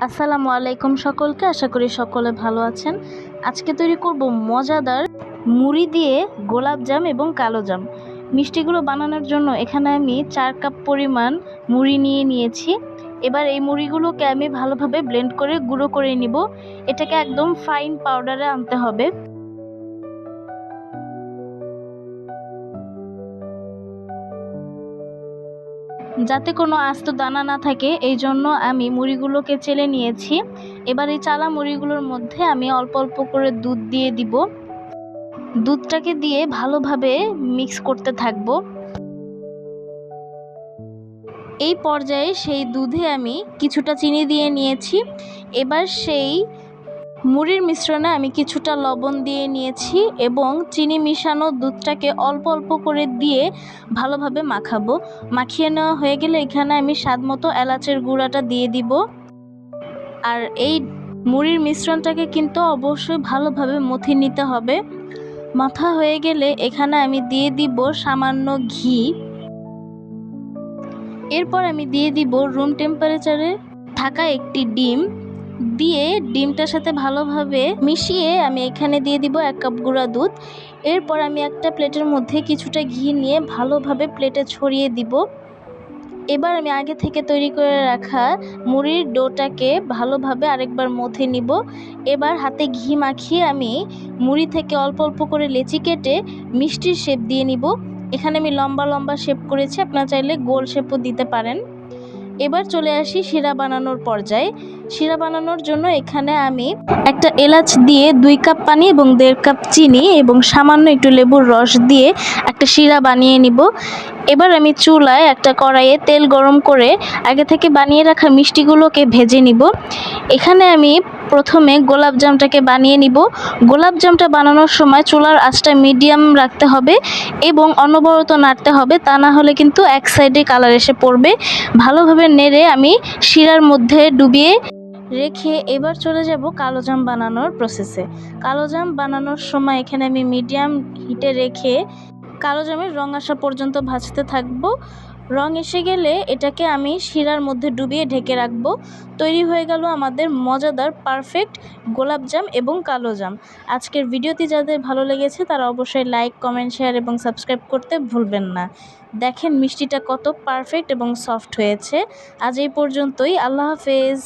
আসসালামু আলাইকুম সকলকে। আশা করি সকলে ভালো আছেন। আজকে তৈরি করব মজাদার মুড়ি দিয়ে গোলাপ জাম এবং কালো জাম। মিষ্টিগুলো বানানোর জন্য এখানে আমি 4 কাপ পরিমাণ মুড়ি নিয়েছি। এবার এই মুড়িগুলোকে আমি ভালোভাবে ব্লেন্ড করে গুঁড়ো করে নিব। এটাকে একদম ফাইন পাউডারে আনতে হবে। যাতে কোনো আস্ত দানা না থাকে এই জন্য আমি মুড়িগুলোকে চেলে নিয়েছি। এবার এই চালা মুড়িগুলোর মধ্যে আমি অল্প অল্প করে দুধ দিয়ে দিব। দুধটাকে দিয়ে ভালোভাবে মিক্স করতে থাকবো। এই পর্যায়ে সেই দুধে আমি কিছুটা চিনি দিয়ে নিয়েছি। এবার সেই মুড়ির মিশ্রণে আমি কিছুটা লবণ দিয়ে নিয়েছি এবং চিনি মিশানো দুধটাকে অল্প অল্প করে দিয়ে ভালোভাবে মাখাবো। মাখিয়ে নেওয়া হয়ে গেলে এখানে আমি স্বাদ মতো এলাচের গুঁড়াটা দিয়ে দিব। আর এই মুড়ির মিশ্রণটাকে কিন্তু অবশ্যই ভালোভাবে মথে নিতে হবে। মাথা হয়ে গেলে এখানে আমি দিয়ে দিব সামান্য ঘি। এরপর আমি দিয়ে দিব রুম টেম্পারেচারে থাকা একটি ডিম। দিয়ে ডিমটার সাথে ভালোভাবে মিশিয়ে আমি এখানে দিয়ে দিব 1 কাপ গুঁড়া দুধ। এরপর আমি একটা প্লেটের মধ্যে কিছুটা ঘি নিয়ে ভালোভাবে প্লেটে ছড়িয়ে দিব। এবার আমি আগে থেকে তৈরি করে রাখা মুড়ির ডোটাকে ভালোভাবে আরেকবার মথে নিব। এবার হাতে ঘি মাখিয়ে আমি মুড়ি থেকে অল্প অল্প করে লেচি কেটে মিষ্টির শেপ দিয়ে নিব। এখানে আমি লম্বা লম্বা শেপ করেছি, আপনারা চাইলে গোল শেপও দিতে পারেন। এবার চলে আসি শিরা বানানোর পর্যায়ে। শিরা বানানোর জন্য এখানে আমি একটা এলাচ দিয়ে 2 কাপ পানি এবং 1.5 কাপ চিনি এবং সামান্য একটু লেবুর রস দিয়ে একটা শিরা বানিয়ে নিব। এবার আমি চুলায় একটা কড়াইয়ে তেল গরম করে আগে থেকে বানিয়ে রাখা মিষ্টিগুলোকে ভেজে নিব। এখানে আমি প্রথমে গোলাপ জামটাকে বানিয়ে নিব। গোলাপ জামটা বানানোর সময় চুলার আঁচটা মিডিয়াম রাখতে হবে এবং অনবরত নাড়তে হবে, তা না হলে কিন্তু এক সাইডে কালার এসে পড়বে। ভালোভাবে নেড়ে আমি শিরার মধ্যে ডুবিয়ে রেখে এবার চলে যাব কালো জাম বানানোর প্রসেসে। কালো জাম বানানোর সময় এখানে আমি মিডিয়াম হিটে রেখে কালো জামের রং আসা পর্যন্ত ভাজতে থাকবো। রং এসে গেলে এটাকে আমি শিরার মধ্যে ডুবিয়ে ঢেকে রাখবো। তৈরি হয়ে গেল আমাদের মজাদার পারফেক্ট গোলাপ জাম এবং কালো জাম। আজকের ভিডিওটি যাদের ভালো লেগেছে তারা অবশ্যই লাইক, কমেন্ট, শেয়ার এবং সাবস্ক্রাইব করতে ভুলবেন না। দেখেন মিষ্টিটা কত পারফেক্ট এবং সফট হয়েছে। আজ এই পর্যন্তই। আল্লাহ হাফেজ।